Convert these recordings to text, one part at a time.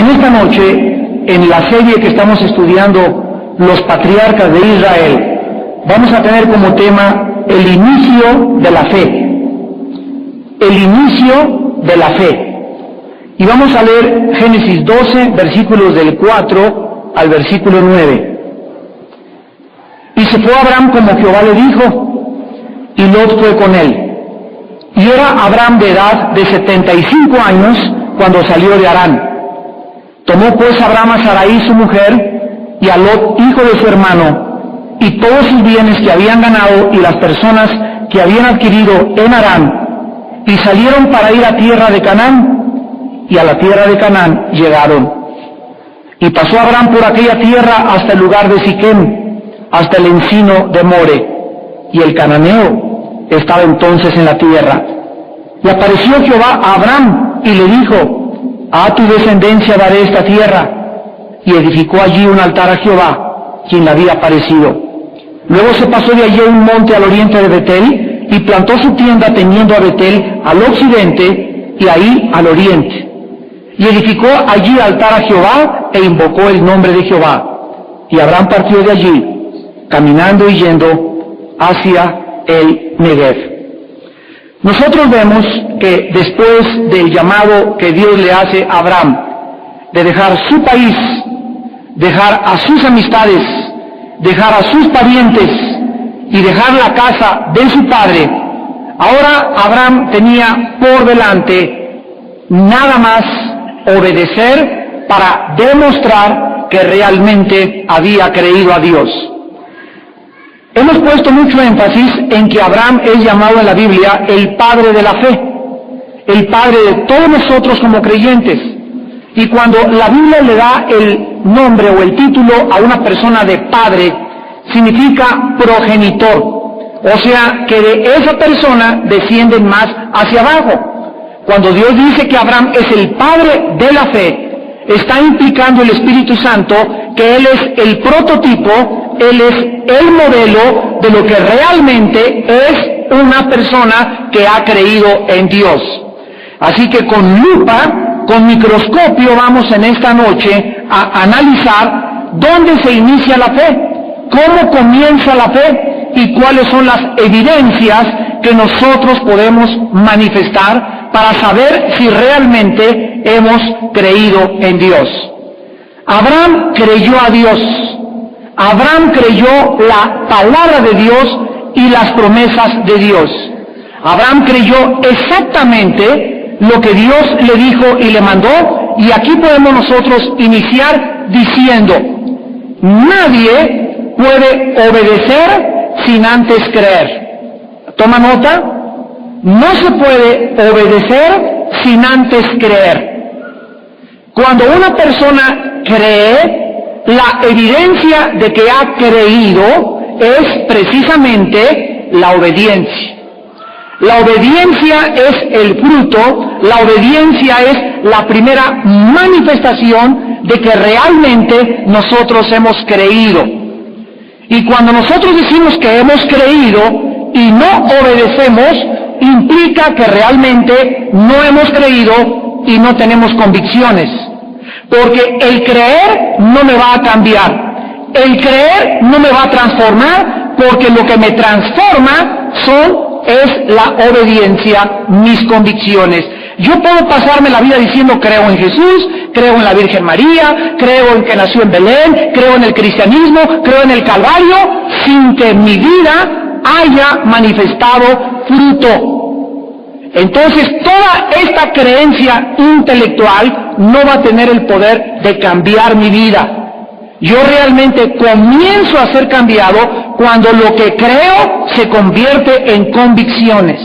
En esta noche, en la serie que estamos estudiando, Los Patriarcas de Israel, vamos a tener como tema el inicio de la fe. El inicio de la fe. Y vamos a leer Génesis 12, versículos del 4 al versículo 9. Y se fue Abraham como Jehová le dijo, y Lot fue con él. Y era Abraham de edad de 75 años cuando salió de Harán. Tomó pues Abraham a Sarai su mujer, y a Lot hijo de su hermano, y todos sus bienes que habían ganado y las personas que habían adquirido en Harán, y salieron para ir a tierra de Canaán, y a la tierra de Canaán llegaron. Y pasó Abraham por aquella tierra hasta el lugar de Siquem, hasta el encino de More, y el cananeo estaba entonces en la tierra. Y apareció Jehová a Abraham, y le dijo, a tu descendencia daré esta tierra. Y edificó allí un altar a Jehová, quien le había aparecido. Luego se pasó de allí a un monte al oriente de Betel, y plantó su tienda teniendo a Betel al occidente, y ahí al oriente. Y edificó allí altar a Jehová, e invocó el nombre de Jehová. Y Abraham partió de allí, caminando y yendo hacia el Negev. Nosotros vemos que después del llamado que Dios le hace a Abraham, de dejar su país, dejar a sus amistades, dejar a sus parientes y dejar la casa de su padre, ahora Abraham tenía por delante nada más obedecer para demostrar que realmente había creído a Dios. Hemos puesto mucho énfasis en que Abraham es llamado en la Biblia el padre de la fe, el padre de todos nosotros como creyentes. Y cuando la Biblia le da el nombre o el título a una persona de padre, significa progenitor, o sea que de esa persona descienden más hacia abajo. Cuando Dios dice que Abraham es el padre de la fe, está implicando el Espíritu Santo que Él es el prototipo, Él es el modelo de lo que realmente es una persona que ha creído en Dios. Así que con lupa, con microscopio, vamos en esta noche a analizar dónde se inicia la fe, cómo comienza la fe y cuáles son las evidencias que nosotros podemos manifestar para saber si realmente hemos creído en Dios. Abraham creyó a Dios. Abraham creyó la palabra de Dios y las promesas de Dios. Abraham creyó exactamente lo que Dios le dijo y le mandó, y aquí podemos nosotros iniciar diciendo, nadie puede obedecer sin antes creer. ¿Toma nota? No se puede obedecer sin antes creer. Cuando una persona cree, la evidencia de que ha creído es precisamente la obediencia. La obediencia es el fruto, la obediencia es la primera manifestación de que realmente nosotros hemos creído. Y cuando nosotros decimos que hemos creído y no obedecemos, implica que realmente no hemos creído y no tenemos convicciones. Porque el creer no me va a cambiar. El creer no me va a transformar, porque lo que me transforma es la obediencia, mis convicciones. Yo puedo pasarme la vida diciendo creo en Jesús, creo en la Virgen María, creo en que nació en Belén, creo en el cristianismo, creo en el Calvario, sin que mi vida haya manifestado fruto. Entonces toda esta creencia intelectual no va a tener el poder de cambiar mi vida. Yo realmente comienzo a ser cambiado cuando lo que creo se convierte en convicciones.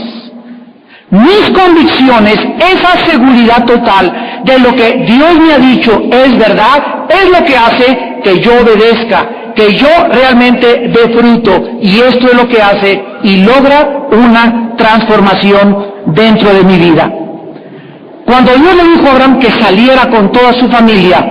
Mis convicciones, esa seguridad total de lo que Dios me ha dicho es verdad, es lo que hace que yo obedezca, que yo realmente dé fruto. Y esto es lo que hace y logra una transformación dentro de mi vida. Cuando Dios le dijo a Abraham que saliera con toda su familia,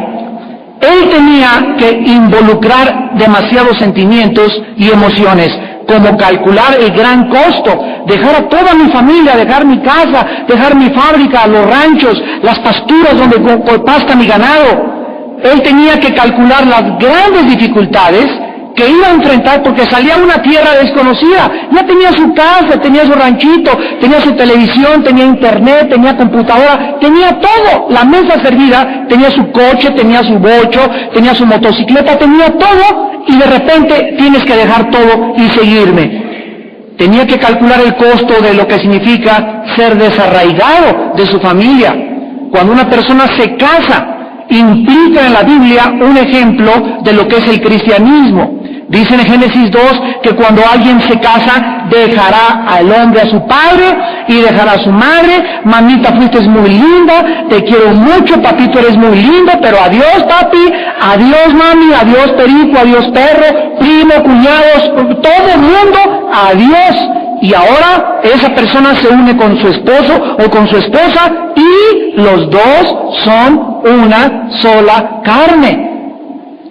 él tenía que involucrar demasiados sentimientos y emociones. como calcular el gran costo, dejar a toda mi familia, dejar mi casa, dejar mi fábrica, los ranchos, las pasturas donde pasta mi ganado. Él tenía que calcular las grandes dificultades que iba a enfrentar porque salía a una tierra desconocida. Ya tenía su casa, tenía su ranchito, tenía su televisión, tenía internet, tenía computadora, tenía todo, la mesa servida, tenía su coche, tenía su bocho, tenía su motocicleta, tenía todo, y de repente tienes que dejar todo y seguirme. Tenía que calcular el costo de lo que significa ser desarraigado de su familia. Cuando una persona se casa, implica en la Biblia un ejemplo de lo que es el cristianismo. Dice en Génesis 2 que cuando alguien se casa, dejará al hombre a su padre y dejará a su madre. Mamita, fuiste muy linda, te quiero mucho, papito, eres muy lindo, pero adiós papi, adiós mami, adiós perico, adiós perro, primo, cuñados, todo el mundo, adiós. Y ahora esa persona se une con su esposo o con su esposa y los dos son una sola carne.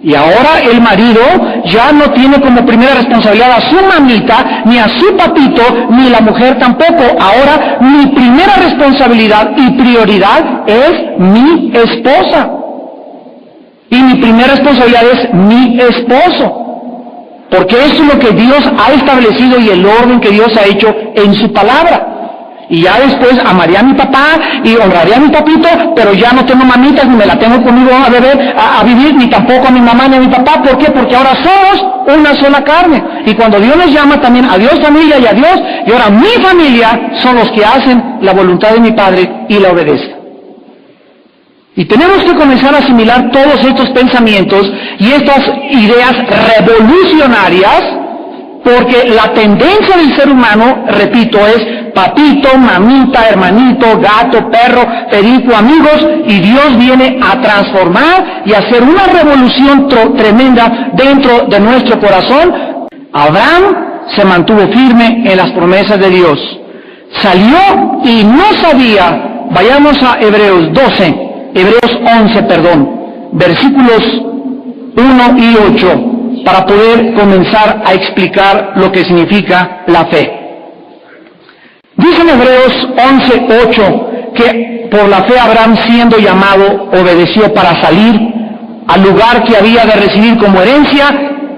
Y ahora el marido ya no tiene como primera responsabilidad a su mamita, ni a su papito, ni la mujer tampoco. Ahora mi primera responsabilidad y prioridad es mi esposa. Y mi primera responsabilidad es mi esposo. Porque eso es lo que Dios ha establecido y el orden que Dios ha hecho en su palabra. Y ya después amaré a mi papá y honraré a mi papito, pero ya no tengo mamitas, ni me la tengo conmigo a beber, a vivir, ni tampoco a mi mamá ni a mi papá. ¿Por qué? Porque ahora somos una sola carne. Y cuando Dios nos llama también a Dios familia y a Dios, y ahora mi familia son los que hacen la voluntad de mi Padre y la obedecen. Y tenemos que comenzar a asimilar todos estos pensamientos y estas ideas revolucionarias, porque la tendencia del ser humano, repito, es papito, mamita, hermanito, gato, perro, perico, amigos, y Dios viene a transformar y a hacer una revolución tremenda dentro de nuestro corazón. Abraham se mantuvo firme en las promesas de Dios. Salió y no sabía, vayamos a Hebreos 11, versículos 1 y 8, para poder comenzar a explicar lo que significa la fe. Dice en Hebreos 11:8 que por la fe Abraham, siendo llamado, obedeció para salir al lugar que había de recibir como herencia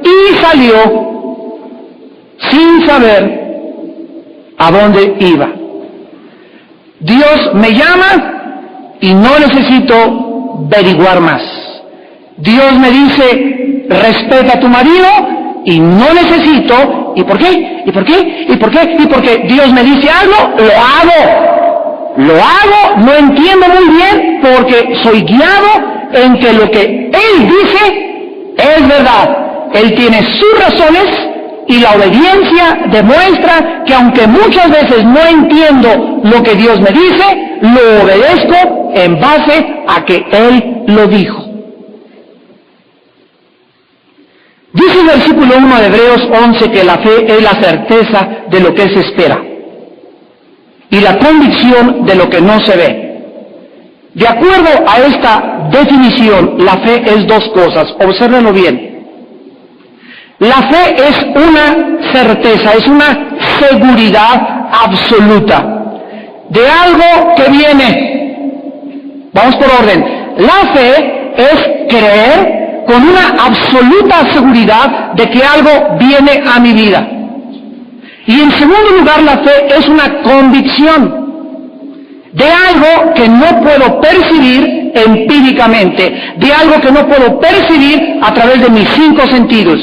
y salió sin saber a dónde iba. Dios me llama y no necesito averiguar más. Dios me dice, respeta a tu marido, y no necesito, ¿y por qué? ¿Y por qué? ¿Y por qué? Y porque Dios me dice algo, lo hago, no entiendo muy bien, porque soy guiado en que lo que Él dice es verdad. Él tiene sus razones, y la obediencia demuestra que aunque muchas veces no entiendo lo que Dios me dice, lo obedezco en base a que Él lo dijo. Dice el versículo 1 de Hebreos 11 que la fe es la certeza de lo que se espera y la convicción de lo que no se ve. De acuerdo a esta definición, la fe es dos cosas, obsérvenlo bien. La fe es una certeza, es una seguridad absoluta de algo que viene. Vamos por orden. La fe es creer con una absoluta seguridad de que algo viene a mi vida. Y en segundo lugar, la fe es una convicción de algo que no puedo percibir empíricamente, de algo que no puedo percibir a través de mis 5 sentidos.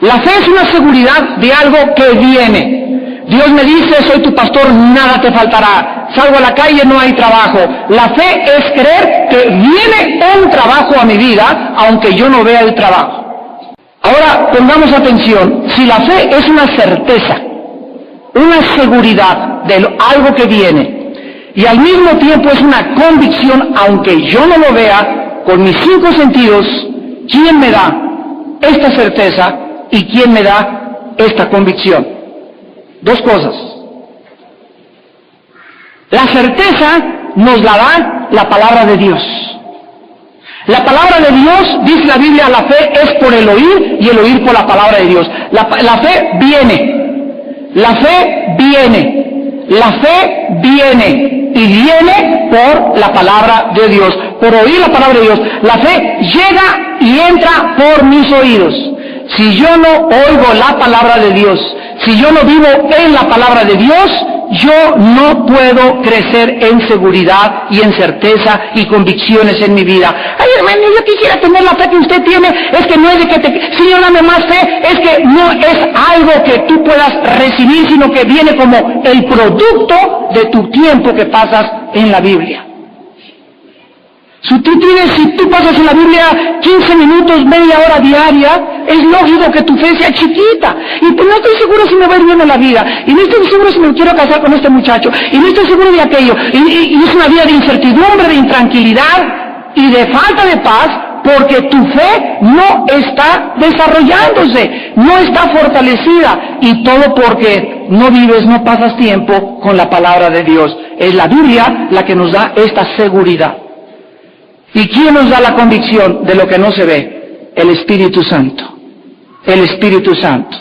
La fe es una seguridad de algo que viene. Dios me dice, soy tu pastor, nada te faltará. Salgo a la calle, no hay trabajo. La fe es creer que viene un trabajo a mi vida, aunque yo no vea el trabajo. Ahora, pongamos atención. Si la fe es una certeza, una seguridad de algo que viene, y al mismo tiempo es una convicción, aunque yo no lo vea, con mis 5 sentidos, ¿quién me da esta certeza y quién me da esta convicción? Dos cosas. La certeza nos la da la palabra de Dios. La palabra de Dios, dice la Biblia, la fe es por el oír y el oír por la palabra de Dios. La fe viene, la fe viene, la fe viene y viene por la palabra de Dios, por oír la palabra de Dios. La fe llega y entra por mis oídos. Si yo no oigo la palabra de Dios, si yo no vivo en la palabra de Dios, yo no puedo crecer en seguridad y en certeza y convicciones en mi vida. Ay, hermano, yo quisiera tener la fe que usted tiene. Es que no es de que Señor, dame más fe. Es que no es algo que tú puedas recibir, sino que viene como el producto de tu tiempo que pasas en la Biblia. Si tú pasas en la Biblia 15 minutos, media hora diaria, es lógico que tu fe sea chiquita. Y pues no estoy seguro si me va a ir bien en la vida. Y no estoy seguro si me quiero casar con este muchacho. Y no estoy seguro de aquello. Y es una vida de incertidumbre, de intranquilidad y de falta de paz, porque tu fe no está desarrollándose, no está fortalecida. Y todo porque no vives, no pasas tiempo con la palabra de Dios. Es la Biblia la que nos da esta seguridad. ¿Y quién nos da la convicción de lo que no se ve? El Espíritu Santo. El Espíritu Santo.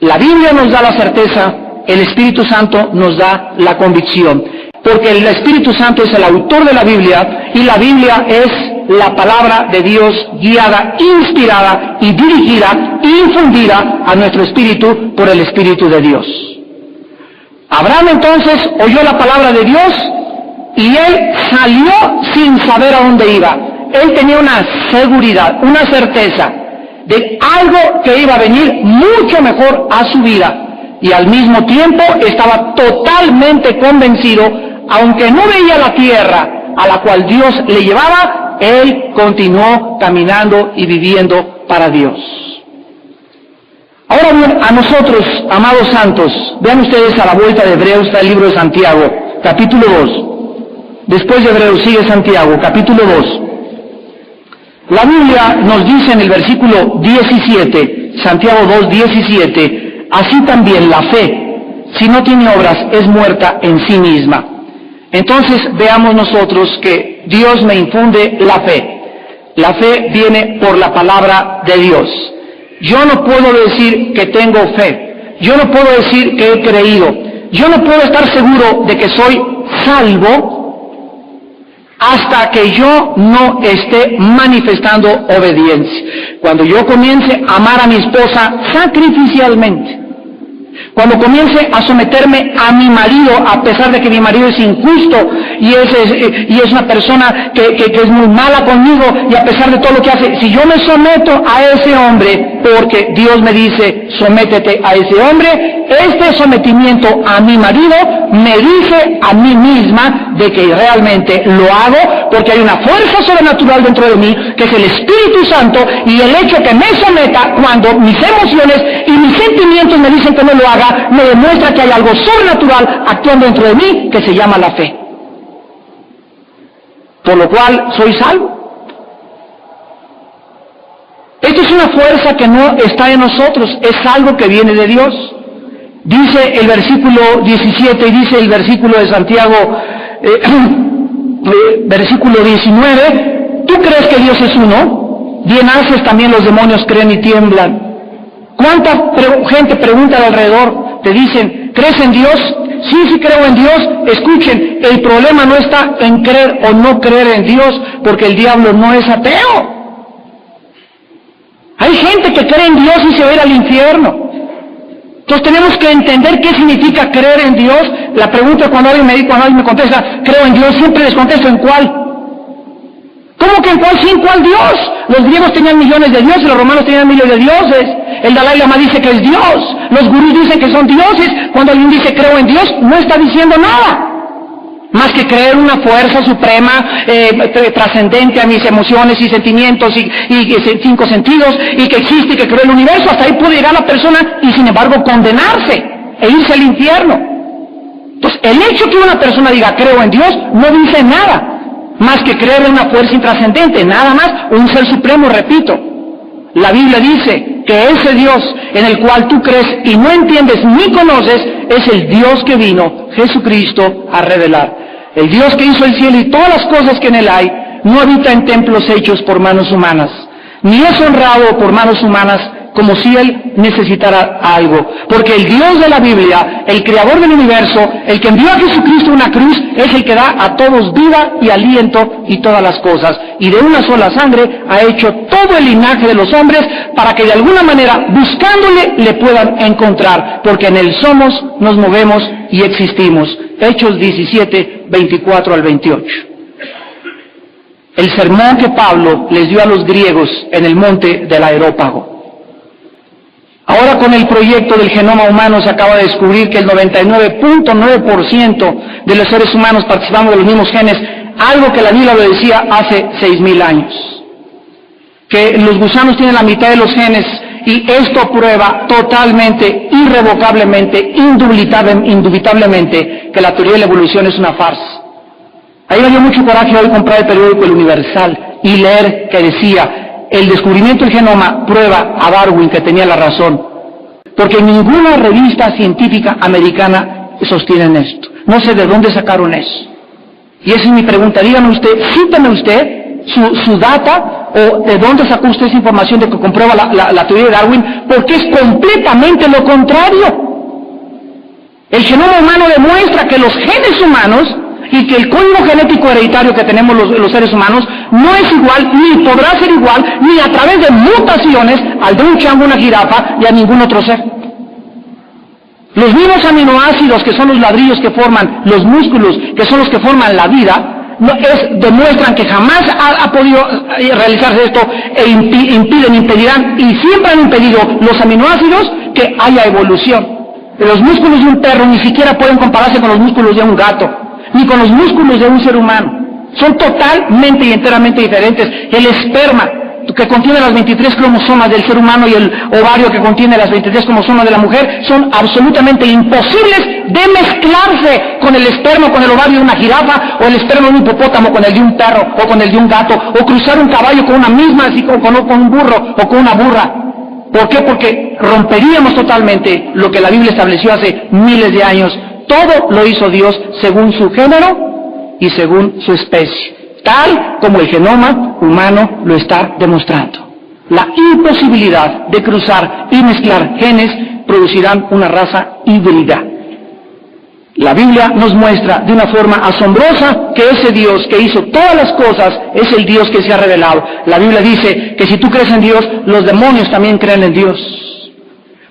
La Biblia nos da la certeza, el Espíritu Santo nos da la convicción. Porque el Espíritu Santo es el autor de la Biblia y la Biblia es la palabra de Dios guiada, inspirada y dirigida, infundida a nuestro espíritu por el Espíritu de Dios. Abraham entonces oyó la palabra de Dios y él salió sin saber a dónde iba. Él tenía una seguridad, una certeza de algo que iba a venir mucho mejor a su vida. Y al mismo tiempo estaba totalmente convencido, aunque no veía la tierra a la cual Dios le llevaba, él continuó caminando y viviendo para Dios. Ahora bien, a nosotros, amados santos, vean ustedes a la vuelta de Hebreos está el libro de Santiago, capítulo 2. Después de Hebreos sigue Santiago, capítulo 2. La Biblia nos dice en el versículo 17, Santiago 2, 17, así también la fe, si no tiene obras, es muerta en sí misma. Entonces veamos nosotros que Dios me infunde la fe. La fe viene por la palabra de Dios. Yo no puedo decir que tengo fe. Yo no puedo decir que he creído. Yo no puedo estar seguro de que soy salvo hasta que yo no esté manifestando obediencia. Cuando yo comience a amar a mi esposa sacrificialmente, cuando comience a someterme a mi marido, a pesar de que mi marido es injusto y es una persona que es muy mala conmigo, y a pesar de todo lo que hace, si yo me someto a ese hombre, porque Dios me dice, sométete a ese hombre, este sometimiento a mi marido me dice a mí misma de que realmente lo hago, porque hay una fuerza sobrenatural dentro de mí, que es el Espíritu Santo, y el hecho que me someta cuando mis emociones y mis sentimientos me dicen que no lo haga, me demuestra que hay algo sobrenatural actuando dentro de mí que se llama la fe. Por lo cual soy salvo. Esto es una fuerza que no está en nosotros, es algo que viene de Dios. Dice el versículo 17 y dice el versículo de Santiago, versículo 19, ¿tú crees que Dios es uno? Bien haces, también los demonios creen y tiemblan. ¿Cuánta gente pregunta de alrededor? Te dicen, ¿crees en Dios? Sí creo en Dios. Escuchen, el problema no está en creer o no creer en Dios, porque el diablo no es ateo. Hay gente que cree en Dios y se va a ir al infierno. Entonces tenemos que entender qué significa creer en Dios. La pregunta cuando alguien me contesta, creo en Dios, siempre les contesto, ¿en cuál? ¿Cómo que en cuál? Sí, ¿en cuál Dios? Los griegos tenían millones de dioses, los romanos tenían miles de dioses. El Dalai Lama dice que es Dios. Los gurús dicen que son dioses. Cuando alguien dice creo en Dios, no está diciendo nada más que creer una fuerza suprema, trascendente a mis emociones y sentimientos y 5 sentidos, y que existe y que creó el universo. Hasta ahí puede llegar la persona y sin embargo condenarse e irse al infierno. Entonces, el hecho que una persona diga creo en Dios no dice nada más que creer en una fuerza intrascendente, nada más, un ser supremo, repito. La Biblia dice que ese Dios en el cual tú crees y no entiendes ni conoces es el Dios que vino, Jesucristo, a revelar. El Dios que hizo el cielo y todas las cosas que en él hay, no habita en templos hechos por manos humanas, ni es honrado por manos humanas como si Él necesitara algo. Porque el Dios de la Biblia, el creador del universo, el que envió a Jesucristo a una cruz, es el que da a todos vida y aliento y todas las cosas. Y de una sola sangre ha hecho todo el linaje de los hombres para que de alguna manera, buscándole, le puedan encontrar. Porque en Él somos, nos movemos y existimos. Hechos 17, 24 al 28. El sermón que Pablo les dio a los griegos en el monte del Areópago. Ahora con el proyecto del genoma humano se acaba de descubrir que el 99.9% de los seres humanos participamos de los mismos genes, algo que la Biblia lo decía hace 6,000 años. Que los gusanos tienen la mitad de los genes y esto prueba totalmente, irrevocablemente, indubitablemente que la teoría de la evolución es una farsa. A mí me dio mucho coraje hoy comprar el periódico El Universal y leer que decía: el descubrimiento del genoma prueba a Darwin que tenía la razón, porque ninguna revista científica americana sostiene esto. No sé de dónde sacaron eso. Y esa es mi pregunta. Dígame usted, cítame usted su data, o de dónde sacó usted esa información de que comprueba la teoría de Darwin, porque es completamente lo contrario. El genoma humano demuestra que los genes humanos y que el código genético hereditario que tenemos los seres humanos no es igual, ni podrá ser igual, ni a través de mutaciones al de un chango, una jirafa y a ningún otro ser. Los mismos aminoácidos que son los ladrillos que forman los músculos, que son los que forman la vida, demuestran que jamás ha podido realizarse esto e impedirán y siempre han impedido los aminoácidos que haya evolución. Los músculos de un perro ni siquiera pueden compararse con los músculos de un gato, ni con los músculos de un ser humano. Son totalmente y enteramente diferentes. El esperma, que contiene las 23 cromosomas del ser humano, y el ovario, que contiene las 23 cromosomas de la mujer, son absolutamente imposibles de mezclarse con el esperma, con el ovario de una jirafa, o el esperma de un hipopótamo con el de un perro, o con el de un gato, o cruzar un caballo con una misma, así como con un burro, o con una burra. ¿Por qué? Porque romperíamos totalmente lo que la Biblia estableció hace miles de años. Todo lo hizo Dios según su género y según su especie, tal como el genoma humano lo está demostrando. La imposibilidad de cruzar y mezclar genes producirán una raza híbrida. La Biblia nos muestra de una forma asombrosa que ese Dios que hizo todas las cosas es el Dios que se ha revelado. La Biblia dice que si tú crees en Dios, los demonios también creen en Dios.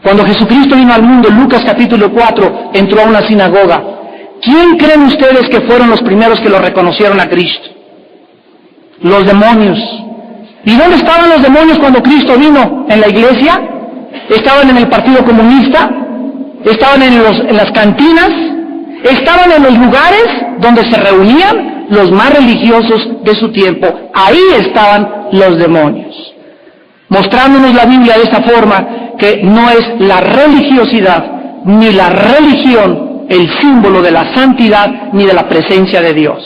Cuando Jesucristo vino al mundo, en Lucas capítulo 4, entró a una sinagoga. ¿Quién creen ustedes que fueron los primeros que lo reconocieron a Cristo? Los demonios. ¿Y dónde estaban los demonios cuando Cristo vino? ¿En la iglesia? ¿Estaban en el Partido Comunista? ¿Estaban en las cantinas? ¿Estaban en los lugares donde se reunían los más religiosos de su tiempo? Ahí estaban los demonios. Mostrándonos la Biblia de esta forma, que no es la religiosidad ni la religión el símbolo de la santidad ni de la presencia de Dios.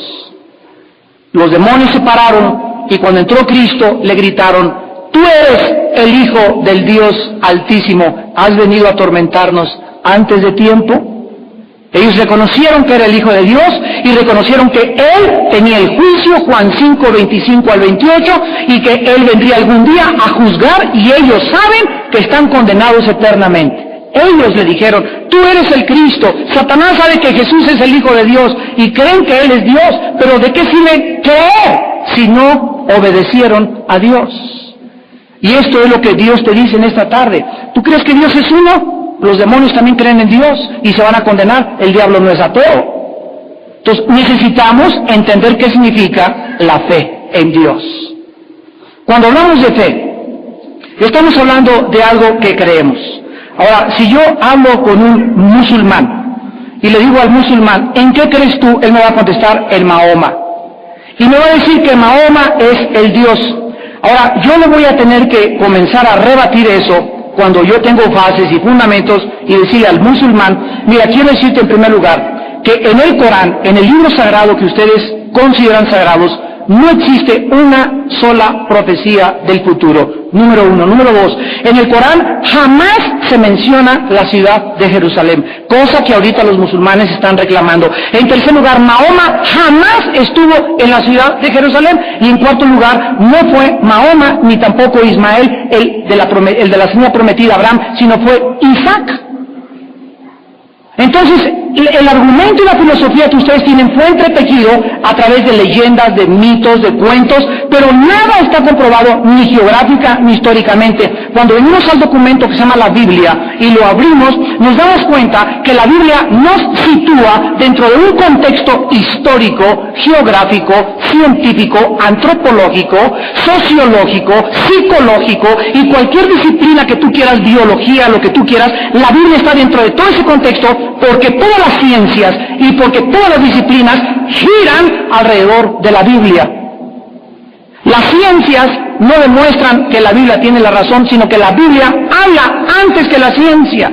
Los demonios se pararon y cuando entró Cristo le gritaron: tú eres el Hijo del Dios Altísimo, ¿has venido a atormentarnos antes de tiempo? Ellos reconocieron que era el Hijo de Dios y reconocieron que Él tenía el juicio, Juan 5, 25 al 28, y que Él vendría algún día a juzgar, y ellos saben que están condenados eternamente. Ellos le dijeron: tú eres el Cristo. Satanás sabe que Jesús es el Hijo de Dios y creen que Él es Dios, pero ¿de qué sirve creer si no obedecieron a Dios? Y esto es lo que Dios te dice en esta tarde. ¿Tú crees que Dios es uno? Los demonios también creen en Dios y se van a condenar. El diablo no es ateo. Entonces necesitamos entender qué significa la fe en Dios. Cuando hablamos de fe, estamos hablando de algo que creemos. Ahora, si yo hablo con un musulmán y le digo al musulmán: ¿en qué crees tú?, él me va a contestar: en Mahoma. Y me va a decir que Mahoma es el Dios. Ahora, yo le voy a tener que comenzar a rebatir eso cuando yo tengo bases y fundamentos, y decirle al musulmán: mira, quiero decirte en primer lugar que en el Corán, en el libro sagrado que ustedes consideran sagrados, no existe una sola profecía del futuro. Número uno. Número dos, en el Corán jamás se menciona la ciudad de Jerusalén, cosa que ahorita los musulmanes están reclamando. En tercer lugar, Mahoma jamás estuvo en la ciudad de Jerusalén. Y en cuarto lugar, no fue Mahoma ni tampoco Ismael el de la señora prometida Abraham, sino fue Isaac. Entonces, el argumento y la filosofía que ustedes tienen fue entretejido a través de leyendas, de mitos, de cuentos, pero nada está comprobado ni geográfica ni históricamente. Cuando venimos al documento que se llama la Biblia y lo abrimos, nos damos cuenta que la Biblia nos sitúa dentro de un contexto histórico, geográfico, científico, antropológico, sociológico, psicológico y cualquier disciplina que tú quieras, biología, lo que tú quieras, la Biblia está dentro de todo ese contexto porque todas las ciencias y porque todas las disciplinas giran alrededor de la Biblia. Las ciencias no demuestran que la Biblia tiene la razón, sino que la Biblia habla antes que la ciencia.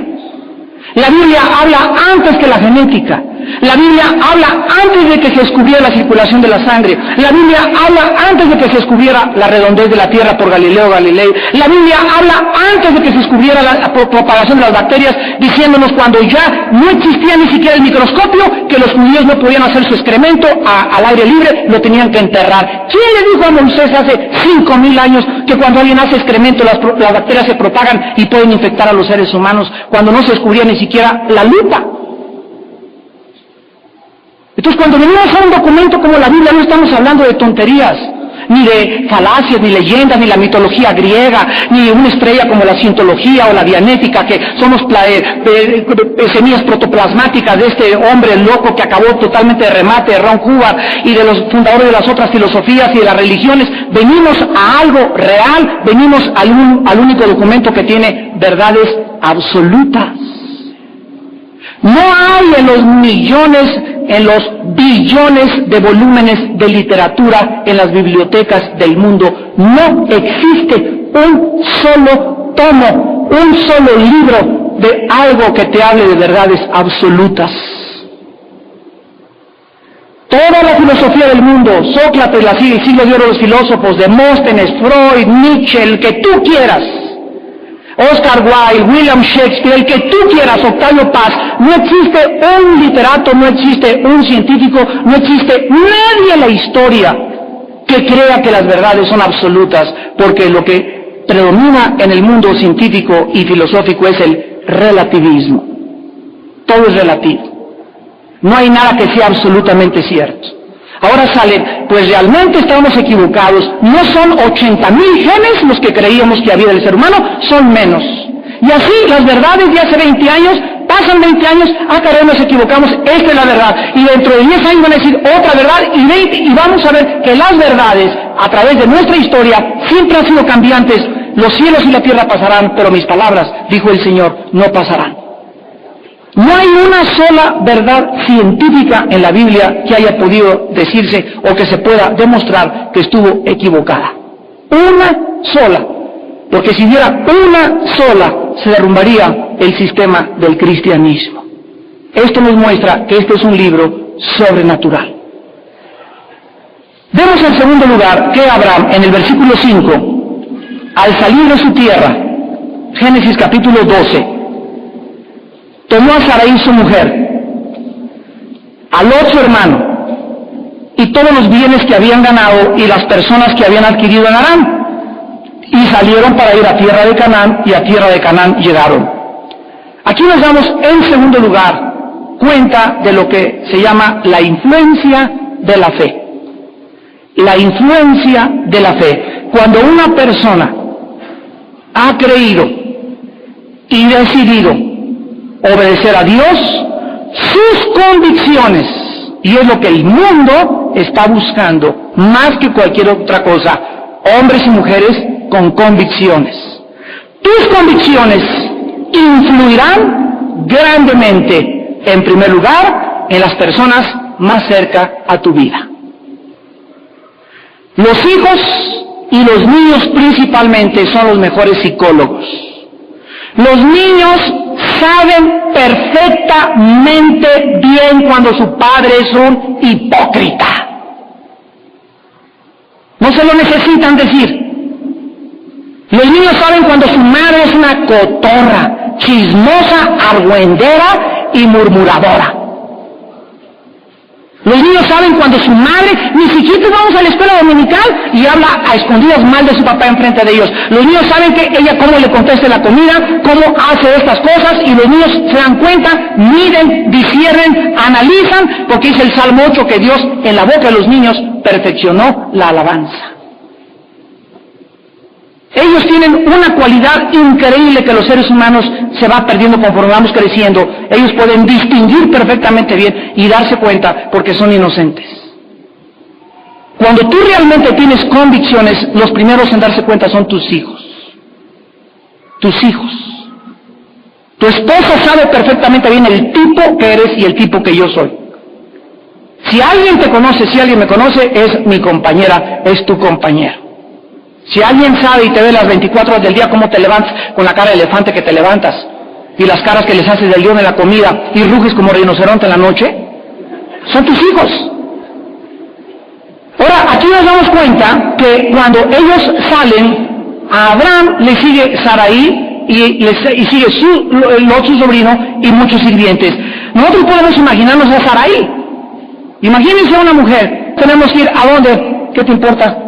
La Biblia habla antes que la genética. La Biblia habla antes de que se descubriera la circulación de la sangre. La Biblia habla antes de que se descubriera la redondez de la Tierra por Galileo Galilei. La Biblia habla antes de que se descubriera la propagación de las bacterias, diciéndonos cuando ya no existía ni siquiera el microscopio, que los judíos no podían hacer su excremento al aire libre, lo tenían que enterrar. ¿Quién le dijo a Moisés hace 5,000 años que cuando alguien hace excremento las bacterias se propagan y pueden infectar a los seres humanos, cuando no se descubría ni siquiera la lupa? Entonces, cuando venimos a un documento como la Biblia, no estamos hablando de tonterías, ni de falacias, ni leyendas, ni la mitología griega, ni de una estrella como la cientología o la dianética, que somos semillas protoplasmáticas de este hombre loco que acabó totalmente de remate, de Ron Hubbard, y de los fundadores de las otras filosofías y de las religiones. Venimos a algo real, venimos al único documento que tiene verdades absolutas. No hay en los millones, en los billones de volúmenes de literatura en las bibliotecas del mundo, no existe un solo tomo, un solo libro de algo que te hable de verdades absolutas. Toda la filosofía del mundo, Sócrates, el siglo de oro de los filósofos, Demóstenes, Freud, Nietzsche, el que tú quieras, Oscar Wilde, William Shakespeare, el que tú quieras, Octavio Paz, no existe un literato, no existe un científico, no existe nadie en la historia que crea que las verdades son absolutas, porque lo que predomina en el mundo científico y filosófico es el relativismo. Todo es relativo. No hay nada que sea absolutamente cierto. Ahora salen, pues realmente estábamos equivocados, no son 80,000 genes los que creíamos que había del ser humano, son menos. Y así las verdades de hace 20 años, pasan 20 años, caray, nos equivocamos, esta es la verdad. Y dentro de 10 años van a decir otra verdad y vamos a ver que las verdades, a través de nuestra historia, siempre han sido cambiantes. Los cielos y la tierra pasarán, pero mis palabras, dijo el Señor, no pasarán. No hay una sola verdad científica en la Biblia que haya podido decirse o que se pueda demostrar que estuvo equivocada. Una sola. Porque si hubiera una sola, se derrumbaría el sistema del cristianismo. Esto nos muestra que este es un libro sobrenatural. Vemos en segundo lugar que Abraham, en el versículo 5, al salir de su tierra, Génesis capítulo 12, tomó a Sarai su mujer, a Lot su hermano, y todos los bienes que habían ganado y las personas que habían adquirido en Harán, y salieron para ir a tierra de Canaán, y a tierra de Canaán llegaron. Aquí nos damos en segundo lugar cuenta de lo que se llama la influencia de la fe. La influencia de la fe. Cuando una persona ha creído y decidido obedecer a Dios, sus convicciones, y es lo que el mundo está buscando, más que cualquier otra cosa, hombres y mujeres con convicciones. Tus convicciones influirán grandemente, en primer lugar, en las personas más cerca a tu vida. Los hijos y los niños principalmente son los mejores psicólogos. Los niños saben perfectamente bien cuando su padre es un hipócrita. No se lo necesitan decir. Los niños saben cuando su madre es una cotorra, chismosa, argüendera y murmuradora. Los niños saben cuando su madre, ni siquiera vamos a la escuela dominical y habla a escondidas mal de su papá enfrente de ellos. Los niños saben que ella cómo le contesta la comida, cómo hace estas cosas, y los niños se dan cuenta, miden, disciernen, analizan, porque dice el Salmo 8 que Dios en la boca de los niños perfeccionó la alabanza. Ellos tienen una cualidad increíble que los seres humanos se va perdiendo conforme vamos creciendo. Ellos pueden distinguir perfectamente bien y darse cuenta porque son inocentes. Cuando tú realmente tienes convicciones, los primeros en darse cuenta son tus hijos. Tus hijos. Tu esposa sabe perfectamente bien el tipo que eres y el tipo que yo soy. Si alguien te conoce, si alguien me conoce, es mi compañera, es tu compañero. Si alguien sabe y te ve las 24 horas del día cómo te levantas con la cara de elefante que te levantas y las caras que les haces del león en la comida y ruges como rinoceronte en la noche, son tus hijos. Ahora, aquí nos damos cuenta que cuando ellos salen, a Abraham le sigue Sarai y sigue su sobrino y muchos sirvientes. Nosotros podemos imaginarnos a Sarai. Imagínense a una mujer, tenemos que ir ¿a dónde? ¿Qué te importa?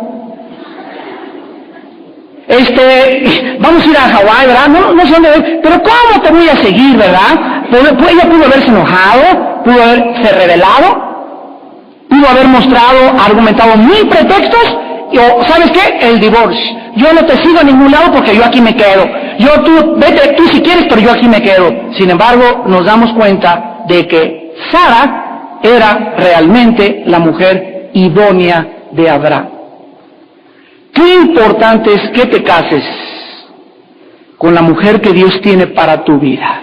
Vamos a ir a Hawái, ¿verdad? No sé dónde, pero ¿cómo te voy a seguir, verdad? Ella pudo haberse enojado, pudo haberse rebelado, pudo haber mostrado, argumentado mil pretextos, o ¿sabes qué? El divorcio. Yo no te sigo a ningún lado porque yo aquí me quedo. Vete tú si quieres, pero yo aquí me quedo. Sin embargo, nos damos cuenta de que Sara era realmente la mujer idónea de Abraham. Qué importante es que te cases con la mujer que Dios tiene para tu vida.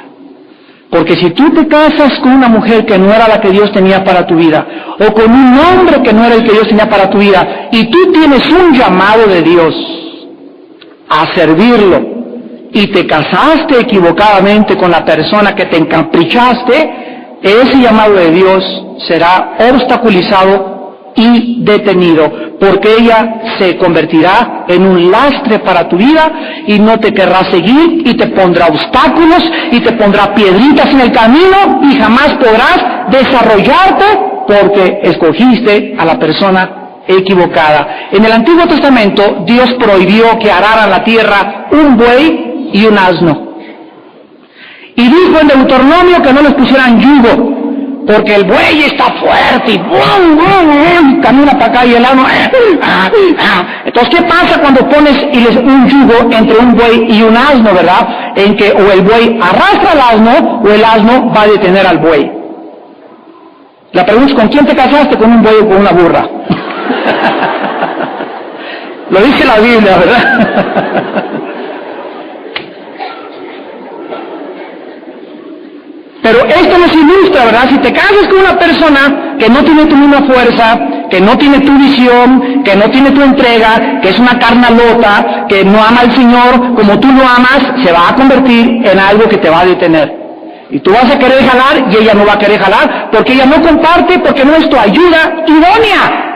Porque si tú te casas con una mujer que no era la que Dios tenía para tu vida, o con un hombre que no era el que Dios tenía para tu vida, y tú tienes un llamado de Dios a servirlo, y te casaste equivocadamente con la persona que te encaprichaste, ese llamado de Dios será obstaculizado y detenido, porque ella se convertirá en un lastre para tu vida y no te querrá seguir y te pondrá obstáculos y te pondrá piedritas en el camino y jamás podrás desarrollarte porque escogiste a la persona equivocada. En el Antiguo Testamento Dios prohibió que araran la tierra un buey y un asno, y dijo en Deuteronomio que no les pusieran yugo, porque el buey está fuerte y camina para acá y el asno. Entonces, ¿qué pasa cuando pones un yugo entre un buey y un asno, verdad? En que o el buey arrastra al asno o el asno va a detener al buey. La pregunta es, ¿con quién te casaste? ¿Con un buey o con una burra? Lo dice la Biblia, ¿verdad? Pero esto nos ilustra, ¿verdad? Si te casas con una persona que no tiene tu misma fuerza, que no tiene tu visión, que no tiene tu entrega, que es una carnalota, que no ama al Señor como tú lo amas, se va a convertir en algo que te va a detener. Y tú vas a querer jalar y ella no va a querer jalar porque ella no comparte, porque no es tu ayuda idónea.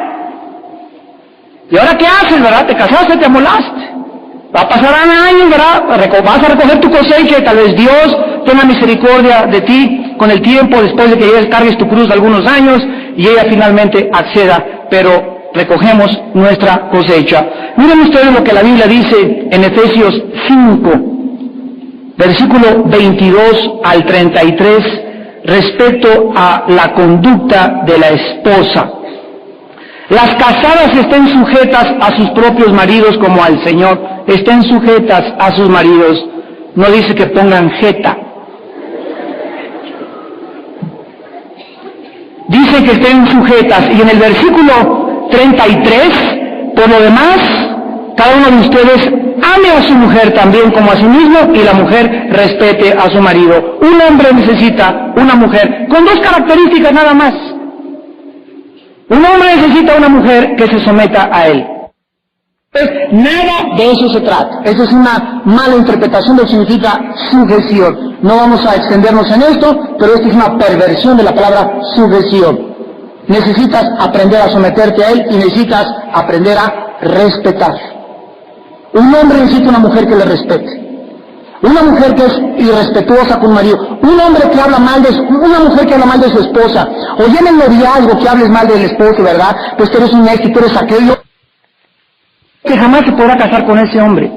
¿Y ahora qué haces, verdad? Te casaste, te amolaste. Va a pasar años, ¿verdad? Vas a recoger tu cosecha y tal vez Dios tenga misericordia de ti con el tiempo, después de que ya cargues tu cruz algunos años y ella finalmente acceda, pero recogemos nuestra cosecha. Miren ustedes lo que la Biblia dice en Efesios 5, versículo 22 al 33, respecto a la conducta de la esposa. Las casadas estén sujetas a sus propios maridos como al Señor. Estén sujetas a sus maridos. No dice que pongan jeta. Dice que estén sujetas. Y en el versículo 33, por lo demás, cada uno de ustedes ame a su mujer también como a sí mismo y la mujer respete a su marido. Un hombre necesita una mujer con dos características nada más. Un hombre necesita una mujer que se someta a él. Pues nada de eso se trata. Esa es una mala interpretación de lo que significa sujeción. No vamos a extendernos en esto, pero esta es una perversión de la palabra sujeción. Necesitas aprender a someterte a él y necesitas aprender a respetar. Un hombre necesita una mujer que le respete. Una mujer que es irrespetuosa con un marido. Un hombre que habla mal una mujer que habla mal de su esposa. O ya en el noviazgo que hables mal del esposo, ¿verdad? Pues tú eres un éxito, eres aquello. Que jamás se podrá casar con ese hombre.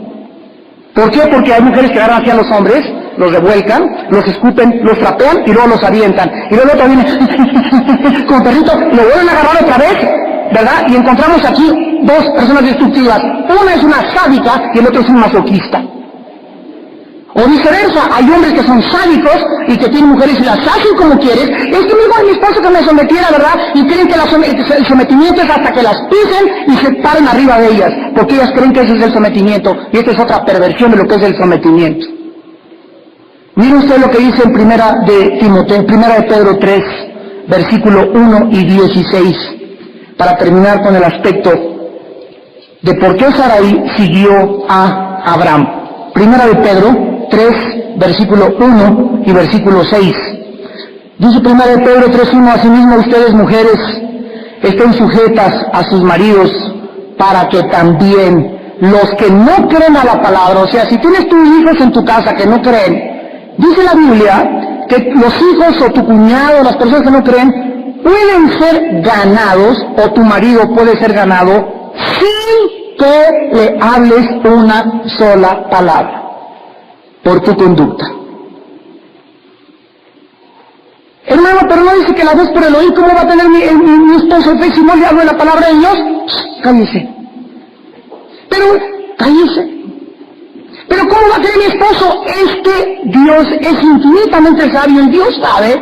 ¿Por qué? Porque hay mujeres que agarran hacia los hombres, los revuelcan, los escupen, los trapean y luego los avientan. Y luego otro viene con perrito, lo vuelven a agarrar otra vez, ¿verdad? Y encontramos aquí dos personas destructivas. Una es una sádica y el otro es un masoquista. O viceversa, hay hombres que son sádicos y que tienen mujeres y las hacen como quieres. Es que me dijo a mi esposo que me sometiera, ¿verdad? Y creen que el sometimiento es hasta que las pisen y se paren arriba de ellas, porque ellas creen que ese es el sometimiento, y esta es otra perversión de lo que es el sometimiento. Mire usted lo que dice en primera de Pedro 3, versículo 1 y 16, para terminar con el aspecto de por qué Sarai siguió a Abraham. Primera de Pedro 3, versículo 1 y versículo 6. Dice primera de Pedro 3:1, asimismo ustedes mujeres estén sujetas a sus maridos, para que también los que no creen a la palabra, o sea, si tienes tus hijos en tu casa que no creen, dice la Biblia que los hijos o tu cuñado, las personas que no creen, pueden ser ganados, o tu marido puede ser ganado, sin que le hables una sola palabra, por tu conducta. Hermano, pero no dice que la voz por el oír. ¿Cómo va a tener mi esposo fe si no le hablo de la palabra de Dios? Cállese. Pero, cállese. Pero ¿cómo va a tener mi esposo? Es que Dios es infinitamente sabio y Dios sabe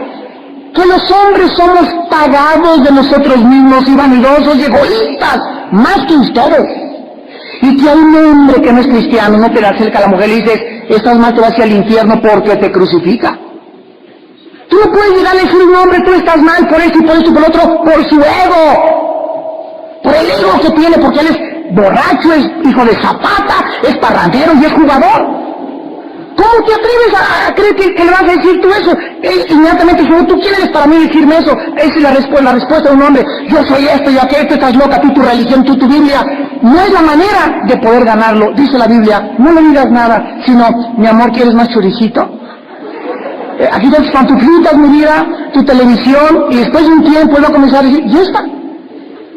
que los hombres somos pagados de nosotros mismos y vanidosos y egoístas, más que ustedes. Y que hay un hombre que no es cristiano, no te le acerca a la mujer y le dices, estás mal, te vas al infierno porque te crucifica. Tú no puedes llegar a decir un hombre, tú estás mal por esto y por esto y por lo otro, por su ego. Por el ego que tiene, porque él es borracho, es hijo de Zapata, es parrandero y es jugador. ¿Cómo te atreves a creer que le vas a decir tú eso? Él inmediatamente dice, ¿tú quién eres para mí decirme eso? Esa es la respuesta de un hombre. Yo soy esto y aquello, tú estás loca, tú tu religión, tú tu Biblia. No es la manera de poder ganarlo. Dice la Biblia, no le digas nada, sino, mi amor, ¿quieres más choricito? Aquí tienes pantuflitas, mi vida, tu televisión, y después de un tiempo él va a comenzar a decir, ¿y esta?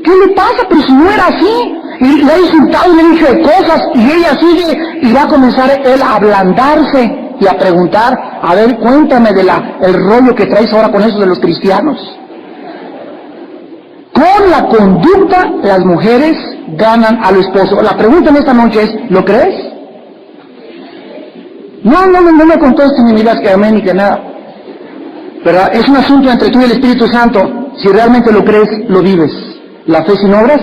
¿Qué le pasa? Pero si no era así. Y le ha insultado y le ha dicho de cosas, y ella sigue, y va a comenzar él a ablandarse y a preguntar, a ver, cuéntame el rollo que traes ahora con eso de los cristianos. Con la conducta, las mujeres ganan al esposo. La pregunta en esta noche es, ¿lo crees? No me contestes ni miras que amén ni que nada. Pero es un asunto entre tú y el Espíritu Santo. Si realmente lo crees, lo vives. La fe sin obras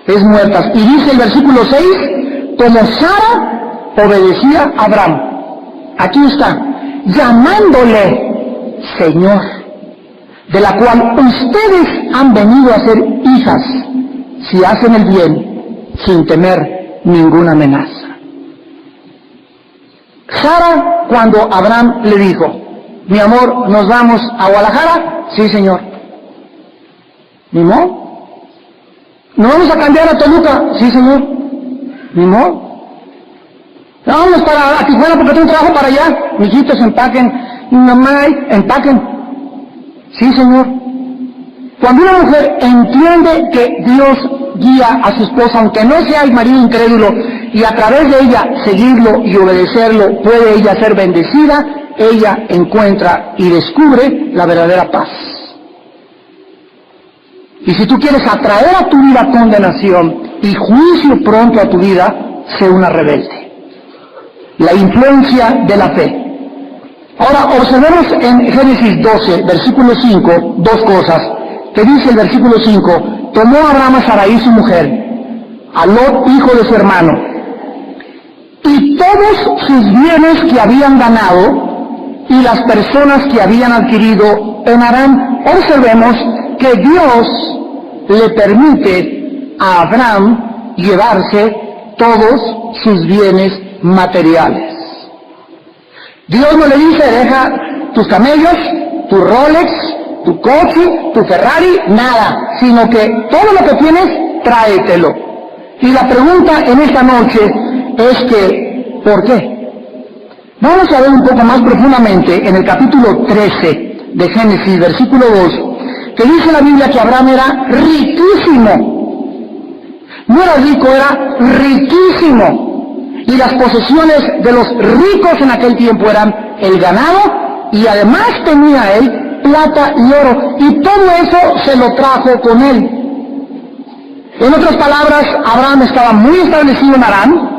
es muerta. Y dice el versículo 6, como Sara obedecía a Abraham. Aquí está, llamándole Señor, de la cual ustedes han venido a ser hijas, si hacen el bien, sin temer ninguna amenaza. Sara, cuando Abraham le dijo, mi amor, ¿nos vamos a Guadalajara? Sí, señor. ¿Mi amor? ¿Nos vamos a cambiar a Toluca? Sí, señor. ¿Mi amor? Vamos para Tijuana porque tengo un trabajo para allá. Mijitos, empaquen. Mamá, empaquen. Sí, señor. Cuando una mujer entiende que Dios guía a su esposa, aunque no sea el marido incrédulo, y a través de ella seguirlo y obedecerlo, puede ella ser bendecida, ella encuentra y descubre la verdadera paz. Y si tú quieres atraer a tu vida condenación y juicio pronto a tu vida, sé una rebelde. La influencia de la fe. Ahora, observemos en Génesis 12, versículo 5, dos cosas. Que dice el versículo 5, tomó Abraham a Sarai su mujer, a Lot, hijo de su hermano, y todos sus bienes que habían ganado, y las personas que habían adquirido en Aram. Observemos que Dios le permite a Abraham llevarse todos sus bienes materiales. Dios no le dice, deja tus camellos, tu Rolex, tu coche, tu Ferrari, nada, sino que todo lo que tienes, tráetelo. Y la pregunta en esta noche es que, ¿por qué? Vamos a ver un poco más profundamente en el capítulo 13 de Génesis, versículo 2, que dice la Biblia que Abraham era riquísimo. No era rico, era riquísimo. Y las posesiones de los ricos en aquel tiempo eran el ganado, y además tenía él plata y oro, y todo eso se lo trajo con él. En otras palabras, Abraham estaba muy establecido en Harán,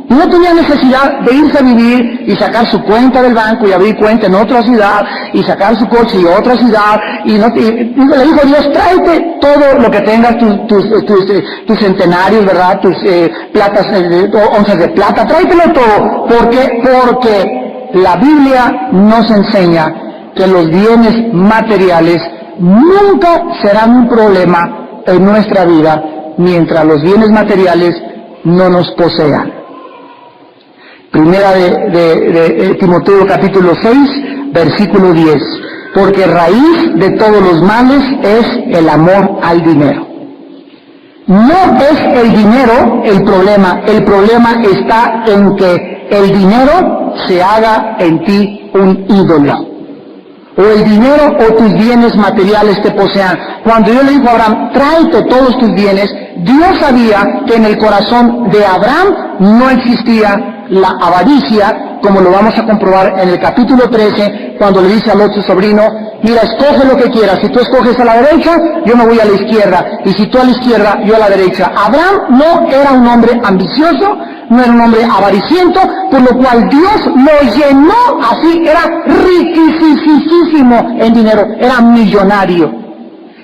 y no tenía necesidad de irse a vivir y sacar su cuenta del banco y abrir cuenta en otra ciudad y sacar su coche y otra ciudad. Y le dijo Dios, tráete todo lo que tengas, tus centenarios, ¿verdad? Tus onzas de plata, tráetelo todo. ¿Por qué? Porque la Biblia nos enseña que los bienes materiales nunca serán un problema en nuestra vida mientras los bienes materiales no nos posean. Primera de Timoteo capítulo 6, versículo 10. Porque raíz de todos los males es el amor al dinero. No es el dinero el problema está en que el dinero se haga en ti un ídolo. O el dinero o tus bienes materiales te posean. Cuando Dios le dijo a Abraham, tráete todos tus bienes, Dios sabía que en el corazón de Abraham no existía la avaricia, como lo vamos a comprobar en el capítulo 13, cuando le dice a Lot su sobrino, mira, escoge lo que quieras, si tú escoges a la derecha, yo me voy a la izquierda, y si tú a la izquierda, yo a la derecha. Abraham no era un hombre ambicioso, no era un hombre avariciento, por lo cual Dios lo llenó así, era riquísimo en dinero, era millonario.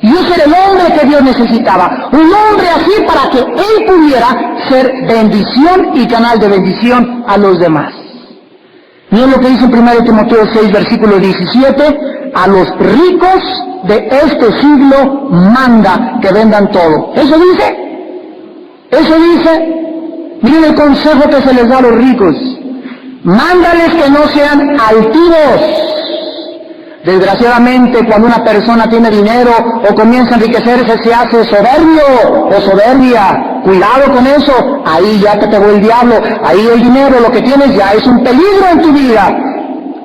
Y ese era el hombre que Dios necesitaba, un hombre así para que él pudiera ser bendición y canal de bendición a los demás. Miren lo que dice en 1 Timoteo 6, versículo 17, a los ricos de este siglo manda que vendan todo. ¿Eso dice? Miren el consejo que se les da a los ricos. Mándales que no sean altivos. Desgraciadamente, cuando una persona tiene dinero o comienza a enriquecerse, se hace soberbio o soberbia. Cuidado con eso, ahí ya te pegó el diablo, ahí el dinero, lo que tienes ya es un peligro en tu vida.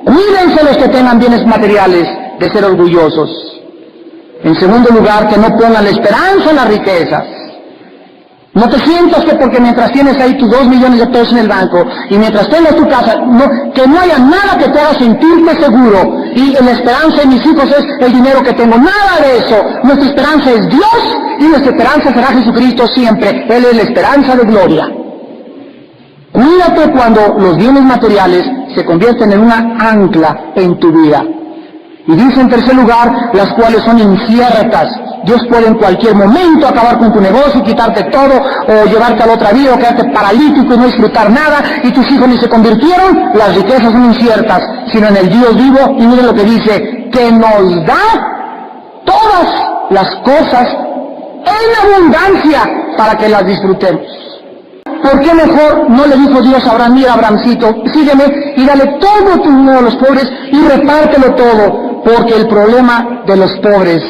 Cuídense los que tengan bienes materiales de ser orgullosos. En segundo lugar, que no pongan la esperanza en las riquezas. No te sientas que porque mientras tienes ahí tus 2 millones de pesos en el banco y mientras tengas tu casa, que no haya nada que te haga sentirte seguro. Y la esperanza de mis hijos es el dinero que tengo. Nada de eso. Nuestra esperanza es Dios y nuestra esperanza será Jesucristo siempre. Él es la esperanza de gloria. Cuídate cuando los bienes materiales se convierten en una ancla en tu vida. Y dice en tercer lugar, las cuales son inciertas. Dios puede en cualquier momento acabar con tu negocio, quitarte todo, o llevarte a la otra vida, o quedarte paralítico y no disfrutar nada, y tus hijos ni se convirtieron. Las riquezas son inciertas, sino en el Dios vivo. Y miren lo que dice, que nos da todas las cosas en abundancia para que las disfrutemos. ¿Por qué mejor no le dijo Dios a Abraham, mira Abrahamcito, sígueme y dale todo tu dinero a los pobres y repártelo todo? Porque el problema de los pobres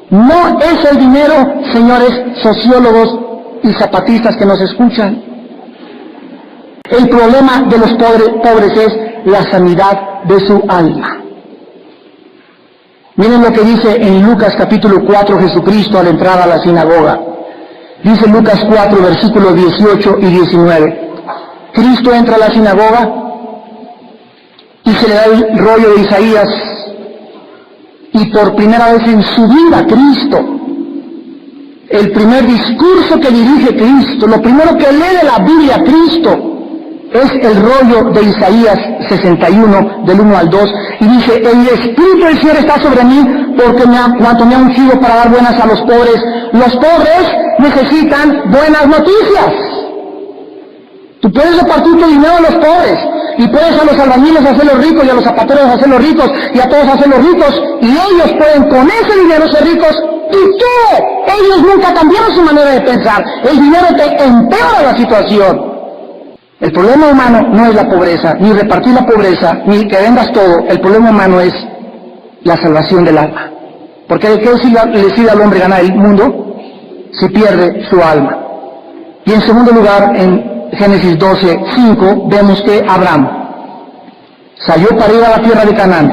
no es el dinero, señores sociólogos y zapatistas que nos escuchan. El problema de los pobres es la sanidad de su alma. Miren lo que dice en Lucas capítulo 4 Jesucristo al entrar a la sinagoga. Dice Lucas 4 versículos 18 y 19. Cristo entra a la sinagoga y se le da el rollo de Isaías. Y por primera vez en su vida Cristo, el primer discurso que dirige Cristo, lo primero que lee de la Biblia Cristo, es el rollo de Isaías 61, del 1 al 2, y dice, el Espíritu del Señor está sobre mí, porque cuanto me ha ungido para dar buenas a los pobres. Los pobres necesitan buenas noticias. Tú puedes repartir tu dinero a los pobres, y puedes a los albañiles hacerlos ricos, y a los zapateros hacerlos ricos, y a todos hacerlos ricos, y ellos pueden con ese dinero ser ricos. ¿Y qué? Ellos nunca cambiaron su manera de pensar. El dinero te empeora la situación. El problema humano no es la pobreza, ni repartir la pobreza, ni que vendas todo. El problema humano es la salvación del alma. Porque ¿qué le sirve al hombre ganar el mundo si pierde su alma? Y en segundo lugar, en Génesis 12:5, vemos que Abraham salió para ir a la tierra de Canaán,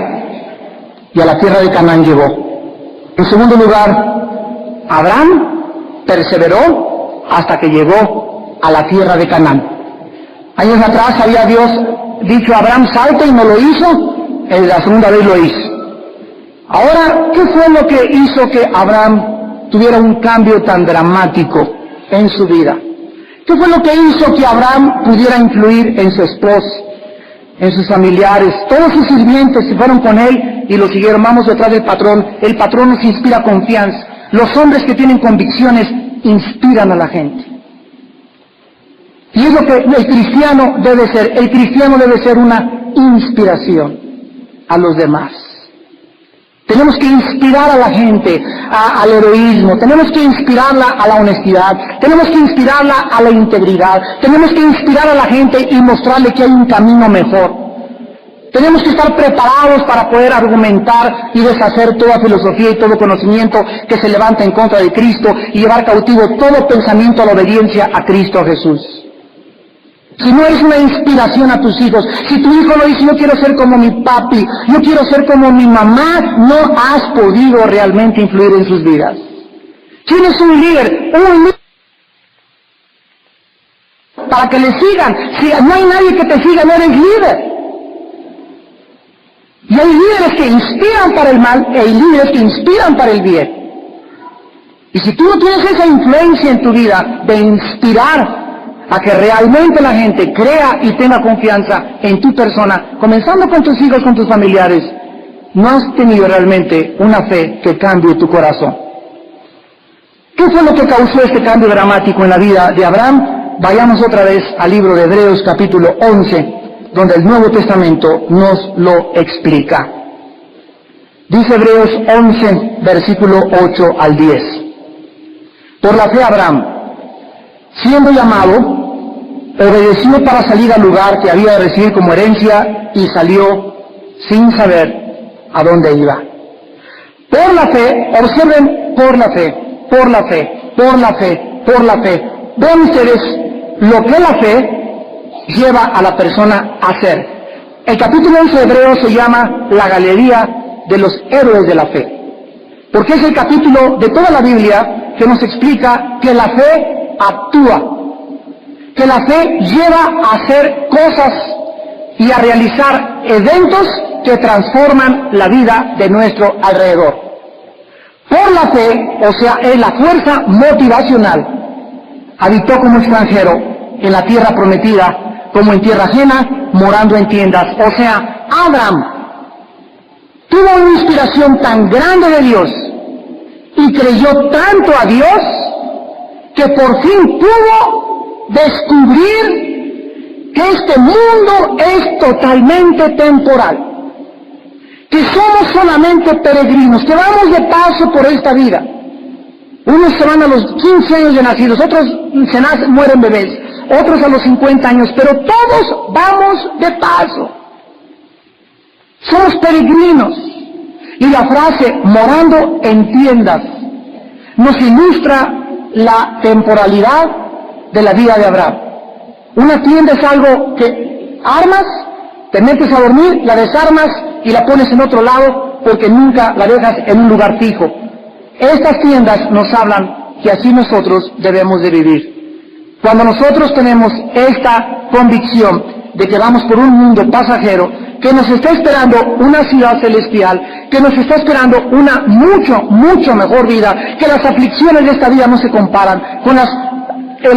y a la tierra de Canaán llegó. En segundo lugar, Abraham perseveró hasta que llegó a la tierra de Canaán. Años atrás había Dios dicho a Abraham, salte, y no lo hizo. En la segunda vez lo hizo. Ahora, ¿qué fue lo que hizo que Abraham tuviera un cambio tan dramático en su vida? ¿Qué fue lo que hizo que Abraham pudiera influir en su esposa, en sus familiares? Todos sus sirvientes se fueron con él y lo siguieron. Vamos detrás del patrón. El patrón nos inspira confianza. Los hombres que tienen convicciones inspiran a la gente. Y es lo que el cristiano debe ser. El cristiano debe ser una inspiración a los demás. Tenemos que inspirar a la gente al heroísmo, tenemos que inspirarla a la honestidad, tenemos que inspirarla a la integridad, tenemos que inspirar a la gente y mostrarle que hay un camino mejor. Tenemos que estar preparados para poder argumentar y deshacer toda filosofía y todo conocimiento que se levanta en contra de Cristo y llevar cautivo todo pensamiento a la obediencia a Cristo Jesús. Si no eres una inspiración a tus hijos, si tu hijo lo dice, yo quiero ser como mi papi, yo quiero ser como mi mamá, no has podido realmente influir en sus vidas. ¿Quién es un líder? Un líder para que le sigan. Si no hay nadie que te siga, no eres líder. Y hay líderes que inspiran para el mal, y hay líderes que inspiran para el bien. Y si tú no tienes esa influencia en tu vida de inspirar a que realmente la gente crea y tenga confianza en tu persona, comenzando con tus hijos, con tus familiares, no has tenido realmente una fe que cambie tu corazón. ¿Qué fue lo que causó este cambio dramático en la vida de Abraham? Vayamos otra vez al libro de Hebreos capítulo 11, donde el Nuevo Testamento nos lo explica. Dice Hebreos 11, versículo 8 al 10. Por la fe Abraham, siendo llamado, obedeció para salir al lugar que había de recibir como herencia y salió sin saber a dónde iba. Por la fe, observen, por la fe, por la fe, por la fe, por la fe. Vean ustedes lo que la fe lleva a la persona a hacer. El capítulo 11 de Hebreos se llama la galería de los héroes de la fe, porque es el capítulo de toda la Biblia que nos explica que la fe actúa, que la fe lleva a hacer cosas y a realizar eventos que transforman la vida de nuestro alrededor. Por la fe, o sea, es la fuerza motivacional, habitó como extranjero en la tierra prometida, como en tierra ajena, morando en tiendas. O sea, Abraham tuvo una inspiración tan grande de Dios y creyó tanto a Dios que por fin pudo descubrir que este mundo es totalmente temporal, que somos solamente peregrinos, que vamos de paso por esta vida. Unos se van a los 15 años de nacidos, otros mueren bebés, otros a los 50 años, pero todos vamos de paso. Somos peregrinos. Y la frase morando en tiendas nos ilustra la temporalidad de la vida de Abraham. Una tienda es algo que armas, te metes a dormir, la desarmas y la pones en otro lado porque nunca la dejas en un lugar fijo. Estas tiendas nos hablan que así nosotros debemos de vivir. Cuando nosotros tenemos esta convicción de que vamos por un mundo pasajero, que nos está esperando una ciudad celestial, que nos está esperando una mucho mejor vida, que las aflicciones de esta vida no se comparan con la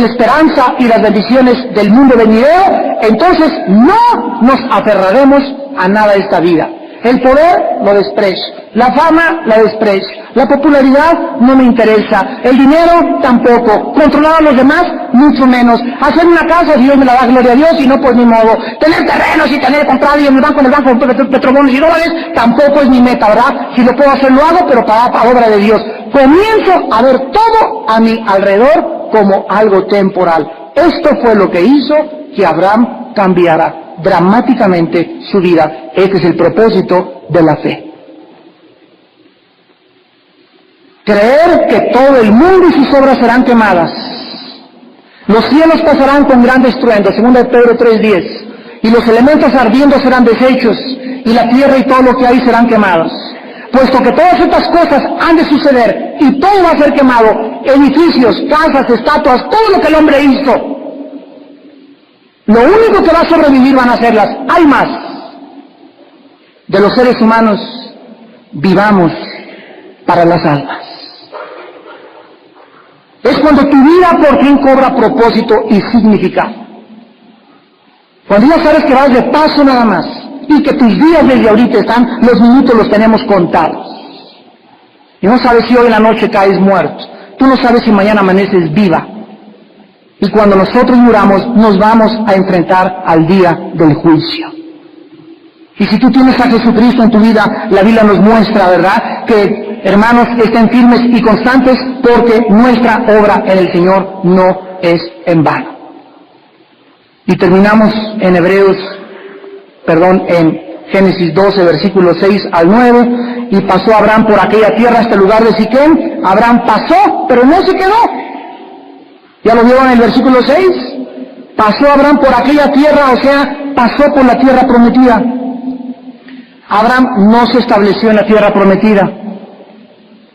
esperanza y las bendiciones del mundo venidero, entonces no nos aferraremos a nada de esta vida. El poder lo desprecio, la fama la desprecio, la popularidad no me interesa, el dinero tampoco, controlar a los demás mucho menos, hacer una casa, Dios me la da, gloria a Dios, y no pues ni modo, tener terrenos y tener comprado y en el banco petrobonos y dólares tampoco es mi meta, ¿verdad? Si lo puedo hacer lo hago, pero para obra de Dios. Comienzo a ver todo a mi alrededor como algo temporal. Esto fue lo que hizo que Abraham cambiara dramáticamente su vida. Este es el propósito de la fe. Creer que todo el mundo y sus obras serán quemadas. Los cielos pasarán con gran estruendo, 2 de Pedro 3:10, y los elementos ardiendo serán deshechos, y la tierra y todo lo que hay serán quemados. Puesto que todas estas cosas han de suceder, y todo va a ser quemado, edificios, casas, estatuas, todo lo que el hombre hizo, lo único que va a sobrevivir van a ser las almas de los seres humanos. Vivamos para las almas. Es cuando tu vida por fin cobra propósito y significado. Cuando ya sabes que vas de paso nada más, y que tus días desde ahorita están, los minutos los tenemos contados. Y no sabes si hoy en la noche caes muerto. Tú no sabes si mañana amaneces viva. Y cuando nosotros muramos, nos vamos a enfrentar al día del juicio. Y si tú tienes a Jesucristo en tu vida, la Biblia nos muestra, ¿verdad?, que, hermanos, estén firmes y constantes, porque nuestra obra en el Señor no es en vano. Y terminamos en en Génesis 12, versículos 6 al 9, y pasó Abraham por aquella tierra hasta el lugar de Siquem. Abraham pasó, pero no se quedó. ¿Ya lo vieron en el versículo 6? Pasó Abraham por aquella tierra, o sea, pasó por la tierra prometida. Abraham no se estableció en la tierra prometida.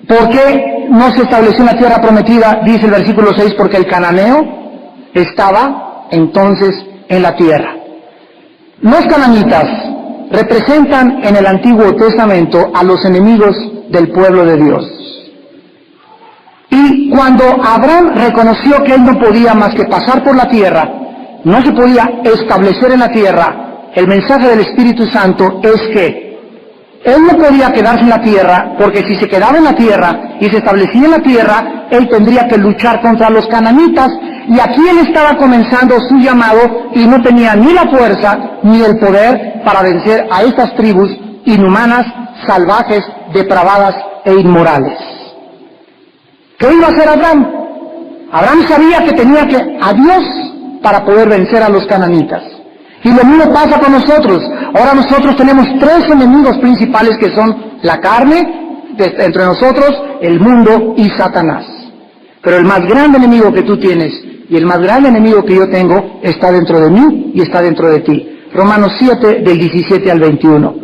¿Por qué no se estableció en la tierra prometida? Dice el versículo 6, porque el cananeo estaba entonces en la tierra. Los cananitas representan en el Antiguo Testamento a los enemigos del pueblo de Dios. Y cuando Abraham reconoció que él no podía más que pasar por la tierra, no se podía establecer en la tierra, el mensaje del Espíritu Santo es que él no podía quedarse en la tierra, porque si se quedaba en la tierra y se establecía en la tierra, él tendría que luchar contra los cananitas, y aquí él estaba comenzando su llamado y no tenía ni la fuerza ni el poder para vencer a estas tribus inhumanas, salvajes, depravadas e inmorales. ¿Qué iba a hacer Abraham? Abraham sabía que tenía que a Dios para poder vencer a los cananitas. Y lo mismo pasa con nosotros. Ahora nosotros tenemos 3 enemigos principales, que son la carne, entre nosotros, el mundo y Satanás. Pero el más grande enemigo que tú tienes y el más grande enemigo que yo tengo está dentro de mí y está dentro de ti. Romanos 7, del 17 al 21.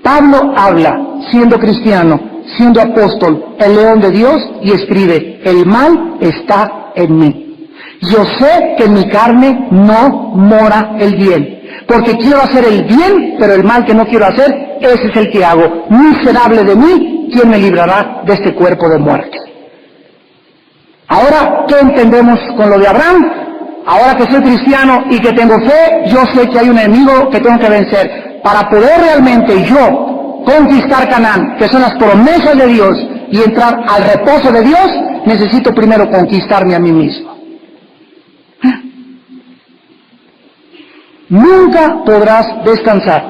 Pablo habla, siendo cristiano, siendo apóstol, el león de Dios, y escribe: el mal está en mí. Yo sé que en mi carne no mora el bien, porque quiero hacer el bien, pero el mal que no quiero hacer, ese es el que hago. Miserable de mí, ¿quién me librará de este cuerpo de muerte? Ahora, ¿qué entendemos con lo de Abraham? Ahora que soy cristiano y que tengo fe, yo sé que hay un enemigo que tengo que vencer. Para poder realmente yo conquistar Canaán, que son las promesas de Dios, y entrar al reposo de Dios, necesito primero conquistarme a mí mismo. Nunca podrás descansar,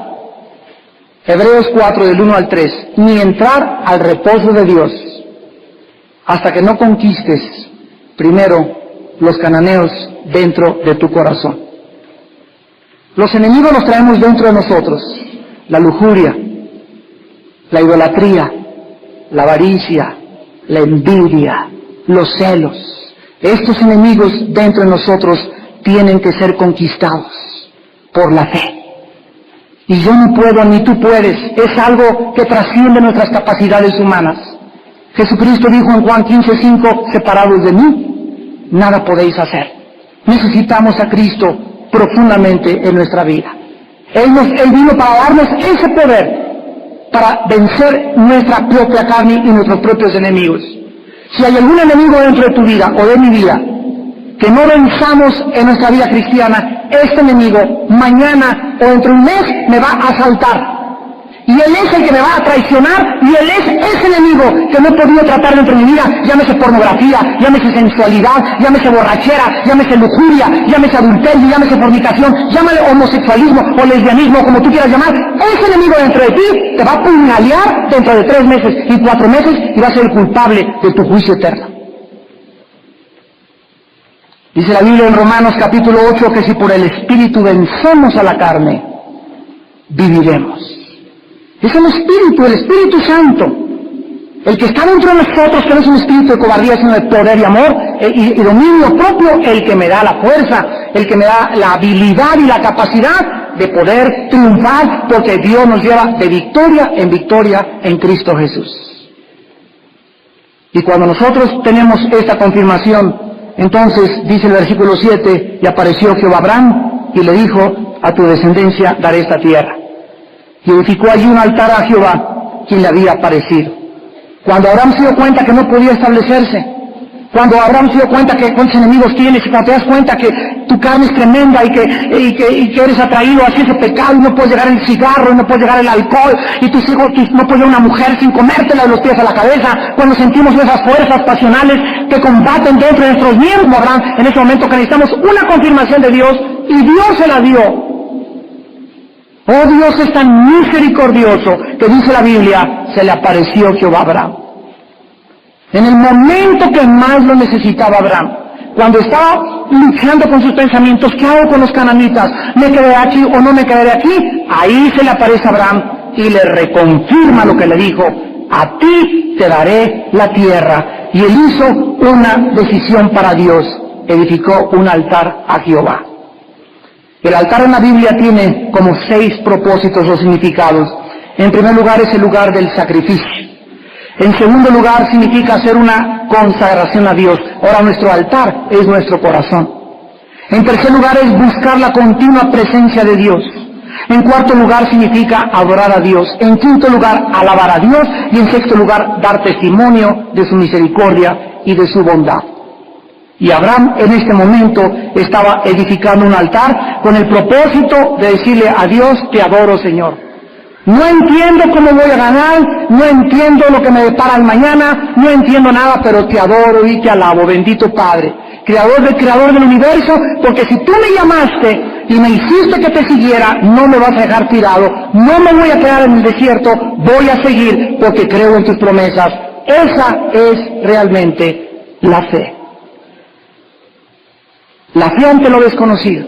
Hebreos 4, del 1 al 3, ni entrar al reposo de Dios, hasta que no conquistes primero los cananeos dentro de tu corazón. Los enemigos los traemos dentro de nosotros: la lujuria, la idolatría, la avaricia, la envidia, los celos. Estos enemigos dentro de nosotros tienen que ser conquistados por la fe. Y yo no puedo, ni tú puedes. Es algo que trasciende nuestras capacidades humanas. Jesucristo dijo en Juan 15:5, separados de mí, nada podéis hacer. Necesitamos a Cristo profundamente en nuestra vida. Él vino para darnos ese poder, para vencer nuestra propia carne y nuestros propios enemigos. Si hay algún enemigo dentro de tu vida o de mi vida que no venzamos en nuestra vida cristiana, este enemigo mañana o dentro de un mes me va a asaltar. Y él es el que me va a traicionar, y él es ese enemigo que no he podido tratar dentro de mi vida. Llámese pornografía, llámese sensualidad, llámese borrachera, llámese lujuria, llámese adulterio, llámese fornicación, llámale homosexualismo o lesbianismo, como tú quieras llamar. Ese enemigo dentro de ti te va a apuñalear dentro de 3 meses y 4 meses, y va a ser el culpable de tu juicio eterno. Dice la Biblia en Romanos capítulo 8 que si por el Espíritu vencemos a la carne, viviremos. Es el Espíritu Santo. El que está dentro de nosotros, que no es un espíritu de cobardía, sino de poder y amor y dominio propio, el que me da la fuerza, el que me da la habilidad y la capacidad de poder triunfar, porque Dios nos lleva de victoria en Cristo Jesús. Y cuando nosotros tenemos esta confirmación, entonces dice el versículo 7, y apareció Jehová a Abraham y le dijo, a tu descendencia daré esta tierra. Y edificó allí un altar a Jehová, quien le había aparecido. Cuando Abraham se dio cuenta que no podía establecerse, cuando Abraham se dio cuenta que cuántos enemigos tienes, y cuando te das cuenta que tu carne es tremenda y que eres atraído hacia ese pecado, y no puedes llegar el cigarro, y no puedes llegar el alcohol, y tus hijos, no puedes llegar una mujer sin comértela de los pies a la cabeza, cuando sentimos esas fuerzas pasionales que combaten dentro de nuestros miembros, Abraham, en ese momento que necesitamos una confirmación de Dios, y Dios se la dio. Oh, Dios es tan misericordioso que dice la Biblia, se le apareció Jehová a Abraham. En el momento que más lo necesitaba Abraham, cuando estaba luchando con sus pensamientos, ¿qué hago con los cananitas? ¿Me quedaré aquí o no me quedaré aquí? Ahí se le aparece a Abraham y le reconfirma lo que le dijo, a ti te daré la tierra. Y él hizo una decisión para Dios, edificó un altar a Jehová. El altar en la Biblia tiene como 6 propósitos o significados. En primer lugar es el lugar del sacrificio. En segundo lugar significa hacer una consagración a Dios. Ahora nuestro altar es nuestro corazón. En tercer lugar es buscar la continua presencia de Dios. En cuarto lugar significa adorar a Dios. En quinto lugar alabar a Dios. Y en sexto lugar dar testimonio de su misericordia y de su bondad. Y Abraham en este momento estaba edificando un altar con el propósito de decirle a Dios, te adoro, Señor. No entiendo cómo voy a ganar, no entiendo lo que me depara el mañana, no entiendo nada, pero te adoro y te alabo, bendito Padre, creador del universo, porque si tú me llamaste y me hiciste que te siguiera, no me vas a dejar tirado, no me voy a quedar en el desierto, voy a seguir porque creo en tus promesas. Esa es realmente la fe. La fe ante lo desconocido.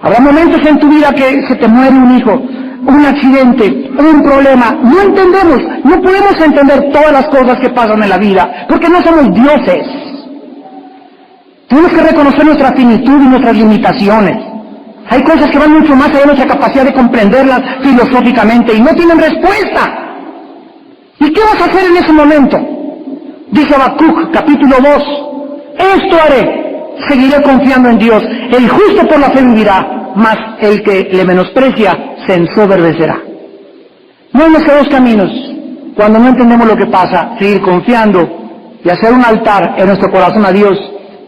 Habrá momentos en tu vida que se te muere un hijo, un accidente, un problema. No entendemos, no podemos entender todas las cosas que pasan en la vida, porque no somos dioses. Tenemos que reconocer nuestra finitud y nuestras limitaciones. Hay cosas que van mucho más allá de nuestra capacidad de comprenderlas filosóficamente y no tienen respuesta. ¿Y qué vas a hacer en ese momento? Dice Habacuc, capítulo 2, esto haré. Seguiré confiando en Dios. El justo por la fe vivirá, mas el que le menosprecia se ensoberbecerá. No hay más que 2 caminos. Cuando no entendemos lo que pasa, seguir confiando y hacer un altar en nuestro corazón a Dios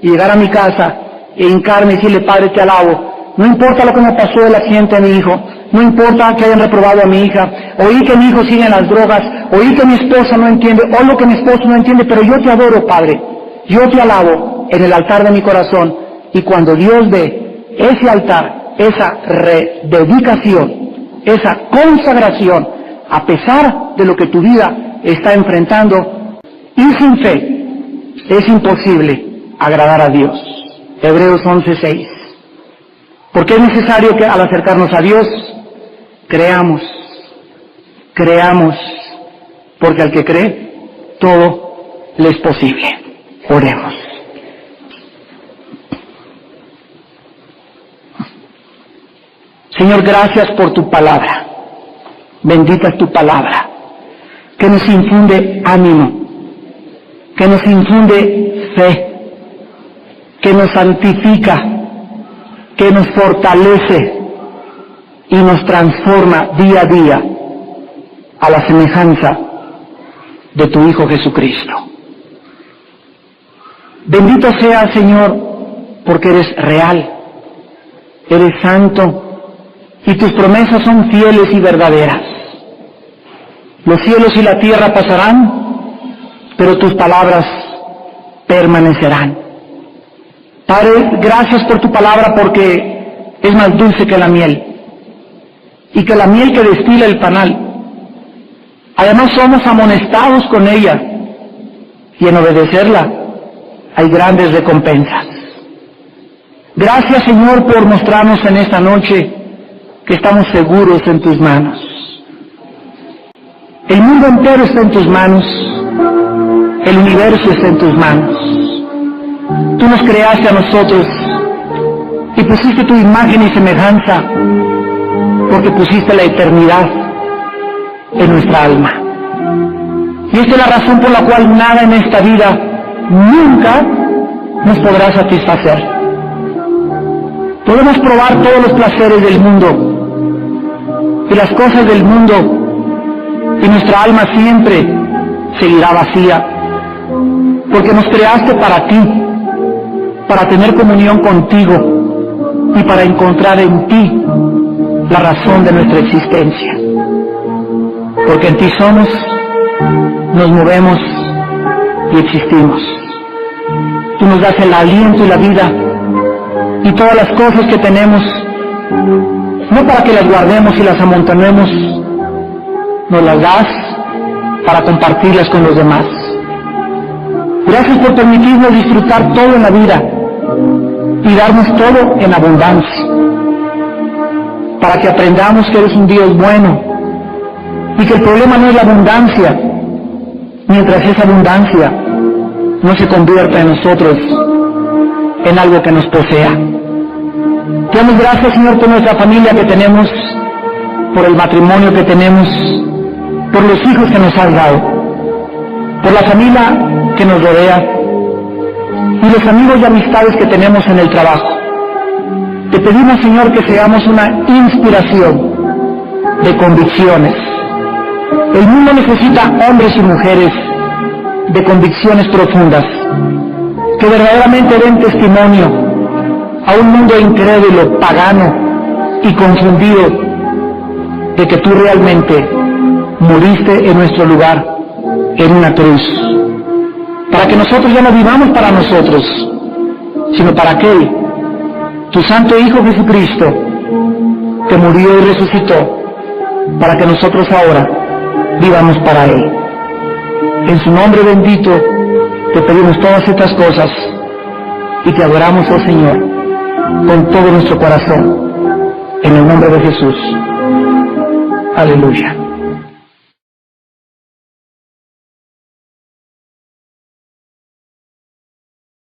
y llegar a mi casa e hincarme y decirle, Padre, te alabo. No importa lo que me pasó del accidente a mi hijo, no importa que hayan reprobado a mi hija, oí que mi hijo sigue en las drogas, oí que mi esposa no entiende, o lo que mi esposo no entiende, pero yo te adoro, Padre. Yo te alabo en el altar de mi corazón, y cuando Dios ve ese altar, esa rededicación, esa consagración, a pesar de lo que tu vida está enfrentando, y sin fe, es imposible agradar a Dios. Hebreos 11:6. Porque es necesario que al acercarnos a Dios, creamos, porque al que cree, todo le es posible. Oremos. Señor, gracias por tu palabra. Bendita es tu palabra, que nos infunde ánimo, que nos infunde fe, que nos santifica, que nos fortalece y nos transforma día a día a la semejanza de tu Hijo Jesucristo. Bendito sea, Señor, porque eres real, eres santo, y tus promesas son fieles y verdaderas. Los cielos y la tierra pasarán, pero tus palabras permanecerán. Padre, gracias por tu palabra, porque es más dulce que la miel, y que la miel que destila el panal. Además somos amonestados con ella, y en obedecerla hay grandes recompensas. Gracias, Señor, por mostrarnos en esta noche que estamos seguros en tus manos. El mundo entero está en tus manos, El universo está en tus manos. Tú nos creaste a nosotros y pusiste tu imagen y semejanza, porque pusiste la eternidad en nuestra alma. Y esta es la razón por la cual nada en esta vida nunca nos podrá satisfacer. Podemos probar todos los placeres del mundo y las cosas del mundo, y nuestra alma siempre seguirá vacía, porque nos creaste para ti, para tener comunión contigo y para encontrar en ti la razón de nuestra existencia. Porque en ti somos, nos movemos y existimos. Tú nos das el aliento y la vida y todas las cosas que tenemos, no para que las guardemos y las amontonemos, nos las das para compartirlas con los demás. Gracias por permitirnos disfrutar todo en la vida y darnos todo en abundancia, para que aprendamos que eres un Dios bueno y que el problema no es la abundancia, mientras esa abundancia no se convierta en nosotros en algo que nos posea. Te damos gracias, Señor, por nuestra familia que tenemos, por el matrimonio que tenemos, por los hijos que nos has dado, por la familia que nos rodea y los amigos y amistades que tenemos en el trabajo. Te pedimos, Señor, que seamos una inspiración de convicciones. El mundo necesita hombres y mujeres de convicciones profundas, que verdaderamente den testimonio a un mundo incrédulo, pagano y confundido de que tú realmente moriste en nuestro lugar en una cruz, para que nosotros ya no vivamos para nosotros, sino para aquel, tu santo Hijo Jesucristo, que murió y resucitó, para que nosotros ahora vivamos para Él. En su nombre bendito te pedimos todas estas cosas y te adoramos, oh Señor, con todo nuestro corazón, en el nombre de Jesús. Aleluya.